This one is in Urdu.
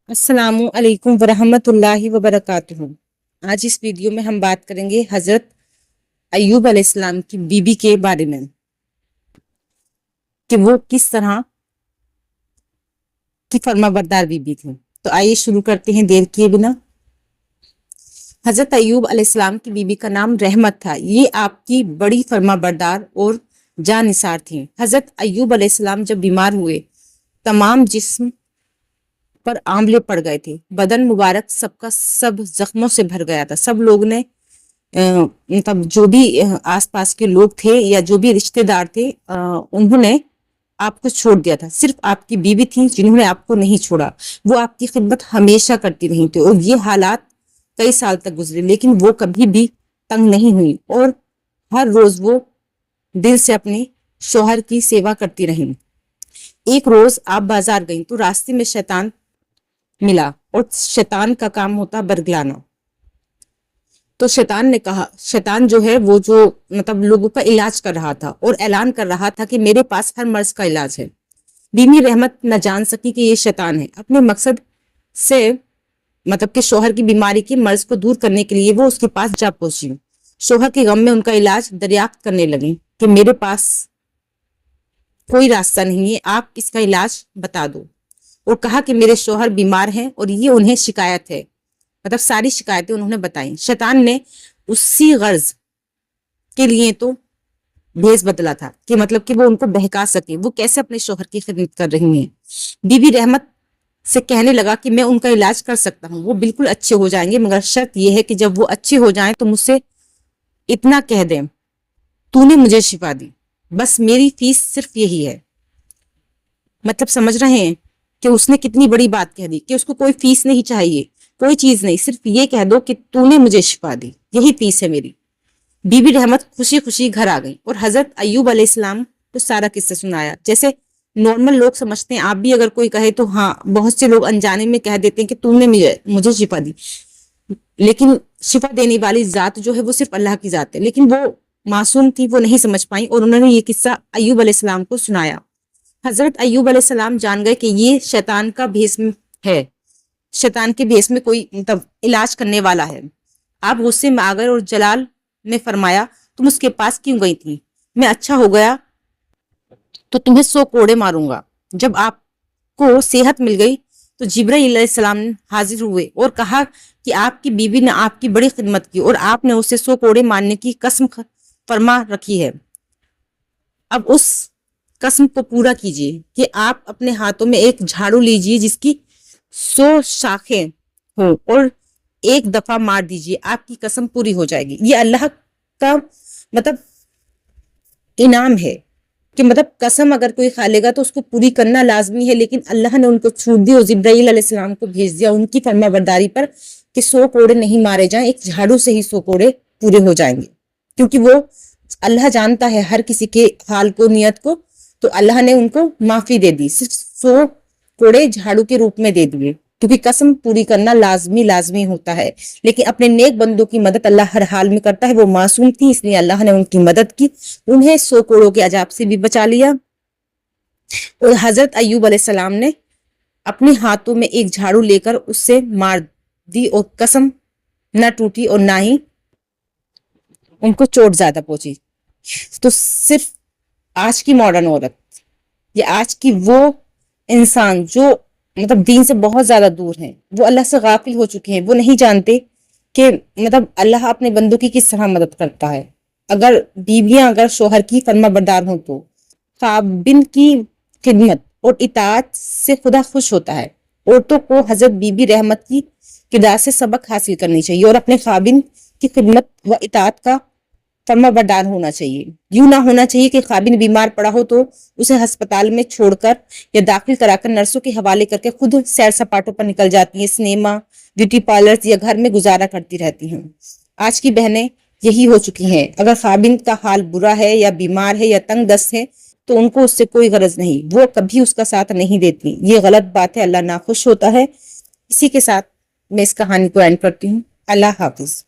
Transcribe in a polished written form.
السلام علیکم ورحمۃ اللہ وبرکاتہ۔ آج اس ویڈیو میں ہم بات کریں گے حضرت ایوب علیہ السلام کی بیوی کے بارے میں کہ وہ کس طرح کی فرما بردار بیوی تھی۔ تو آئیے شروع کرتے ہیں دیر کیے بنا۔ حضرت ایوب علیہ السلام کی بیوی کا نام رحمت تھا۔ یہ آپ کی بڑی فرما بردار اور جانثار تھیں۔ حضرت ایوب علیہ السلام جب بیمار ہوئے تمام جسم پر آملے پڑ گئے تھے، بدن مبارک سب کا سب زخموں سے بھر گیا تھا۔ سب لوگ نے مطلب جو بھی آس پاس کے لوگ تھے یا جو بھی رشتہ دار تھے انہوں نے آپ کو چھوڑ دیا تھا۔ صرف آپ کی بیوی تھی جنہوں نے آپ کو نہیں چھوڑا۔ وہ آپ کی خدمت ہمیشہ کرتی رہی تھی اور یہ حالات کئی سال تک گزرے، لیکن وہ کبھی بھی تنگ نہیں ہوئی اور ہر روز وہ دل سے اپنے شوہر کی سیوا کرتی رہیں۔ ایک روز آپ بازار گئیں تو راستے میں شیطان ملا اور شیطان کا کام ہوتا برگلانا۔ تو شیطان نے کہا، شیطان جو ہے وہ جو مطلب لوگوں کا علاج کر رہا تھا اور اعلان کر رہا تھا کہ میرے پاس ہر مرض کا علاج ہے۔ بیوی رحمت نہ جان سکی کہ یہ شیطان ہے۔ اپنے مقصد سے مطلب کہ شوہر کی بیماری کے مرض کو دور کرنے کے لیے وہ اس کے پاس جا پہنچی۔ شوہر کے غم میں ان کا علاج دریافت کرنے لگی کہ میرے پاس کوئی راستہ نہیں ہے، آپ اس کا علاج بتا دو۔ اور کہا کہ میرے شوہر بیمار ہیں اور یہ انہیں شکایت ہے، مطلب ساری شکایتیں انہوں نے بتائیں۔ شیطان نے اسی غرض کے لیے تو بھیس بدلا تھا کہ مطلب کہ وہ ان کو بہکا سکے، وہ کیسے اپنے شوہر کی خدمت کر رہی ہیں۔ بیوی رحمت سے کہنے لگا کہ میں ان کا علاج کر سکتا ہوں، وہ بالکل اچھے ہو جائیں گے، مگر شرط یہ ہے کہ جب وہ اچھے ہو جائیں تو مجھ سے اتنا کہہ دیں تو نے مجھے شفا دی، بس میری فیس صرف یہی ہے۔ مطلب سمجھ رہے ہیں کہ اس نے کتنی بڑی بات کہہ دی کہ اس کو کوئی فیس نہیں چاہیے، کوئی چیز نہیں، صرف یہ کہہ دو کہ تو نے مجھے شفا دی، یہی فیس ہے میری۔ بی رحمت خوشی خوشی گھر آ گئی اور حضرت ایوب علیہ السلام کو سارا قصہ سنایا۔ جیسے نارمل لوگ سمجھتے ہیں، آپ بھی اگر کوئی کہے تو ہاں، بہت سے لوگ انجانے میں کہہ دیتے ہیں کہ تو نے مجھے شفا دی، لیکن شفا دینے والی ذات جو ہے وہ صرف اللہ کی ذات ہے۔ لیکن وہ معصوم تھی، وہ نہیں سمجھ پائیں اور انہوں نے یہ قصہ ایوب علیہ السلام کو سنایا۔ حضرت ایوب علیہ السلام جان گئے کہ یہ شیطان کا بھیس ہے، شیطان کے بھیس میں کوئی مطلب علاج کرنے والا ہے۔ آپ غصے میں آ گئے اور جلال میں فرمایا، تم اس کے پاس کیوں گئی تھی؟ میں اچھا ہو گیا تو تمہیں 100 کوڑے ماروں گا۔ جب آپ کو صحت مل گئی تو جبرائیل علیہ السلام حاضر ہوئے اور کہا کہ آپ کی بیوی نے آپ کی بڑی خدمت کی اور آپ نے اسے 100 کوڑے مارنے کی قسم فرما رکھی ہے۔ اب اس قسم کو پورا کیجئے کہ آپ اپنے ہاتھوں میں ایک جھاڑو لیجئے جس کی 100 شاخیں ہوں اور ایک دفعہ مار دیجئے، آپ کی قسم پوری ہو جائے گی۔ یہ اللہ کا مطلب انعام ہے کہ مطلب قسم اگر کوئی کھا لے گا تو اس کو پوری کرنا لازمی ہے، لیکن اللہ نے ان کو چھوٹ دی اور جبرائیل علیہ السلام کو بھیج دیا ان کی فرما برداری پر کہ 100 کوڑے نہیں مارے جائیں، ایک جھاڑو سے ہی 100 کوڑے پورے ہو جائیں گے، کیونکہ وہ اللہ جانتا ہے ہر کسی کے حال کو، نیت کو۔ تو اللہ نے ان کو معافی دے دی، صرف 100 کوڑے جھاڑو کے روپ میں دے دیے، کیونکہ قسم پوری کرنا لازمی ہوتا ہے۔ لیکن اپنے نیک بندوں کی مدد اللہ ہر حال میں کرتا ہے۔ وہ معصوم تھی اس لیے اللہ نے ان کی مدد کی، انہیں 100 کوڑوں کے عذاب سے بھی بچا لیا۔ اور حضرت ایوب علیہ السلام نے اپنے ہاتھوں میں ایک جھاڑو لے کر اس سے مار دی اور قسم نہ ٹوٹی اور نہ ہی ان کو چوٹ زیادہ پہنچی۔ تو صرف آج کی ماڈرن عورت یا آج کی وہ انسان جو مطلب دین سے بہت زیادہ دور ہیں، وہ اللہ سے غافل ہو چکے ہیں، وہ نہیں جانتے کہ مطلب اللہ اپنے بندوں کی کس طرح مدد کرتا ہے۔ اگر بیویاں اگر شوہر کی فرما بردار ہوں تو خاوند کی خدمت اور اطاعت سے خدا خوش ہوتا ہے۔ عورتوں کو حضرت بی بی رحمت کی کردار سے سبق حاصل کرنی چاہیے اور اپنے خاوند کی خدمت و اطاعت کا فرما بردار ہونا چاہیے۔ یوں نہ ہونا چاہیے کہ خاوند بیمار پڑا ہو تو اسے ہسپتال میں چھوڑ کر یا داخل کرا کر نرسوں کے حوالے کر کے خود سیر سپاٹوں پر نکل جاتی ہیں، سنیما، بیوٹی پارلر یا گھر میں گزارا کرتی رہتی ہیں۔ آج کی بہنیں یہی ہو چکی ہیں۔ اگر خاوند کا حال برا ہے یا بیمار ہے یا تنگ دست ہے تو ان کو اس سے کوئی غرض نہیں، وہ کبھی اس کا ساتھ نہیں دیتی۔ یہ غلط بات ہے، اللہ ناخوش ہوتا ہے۔ اسی کے ساتھ میں اس کہانی کو اینڈ کرتی ہوں۔ اللہ حافظ۔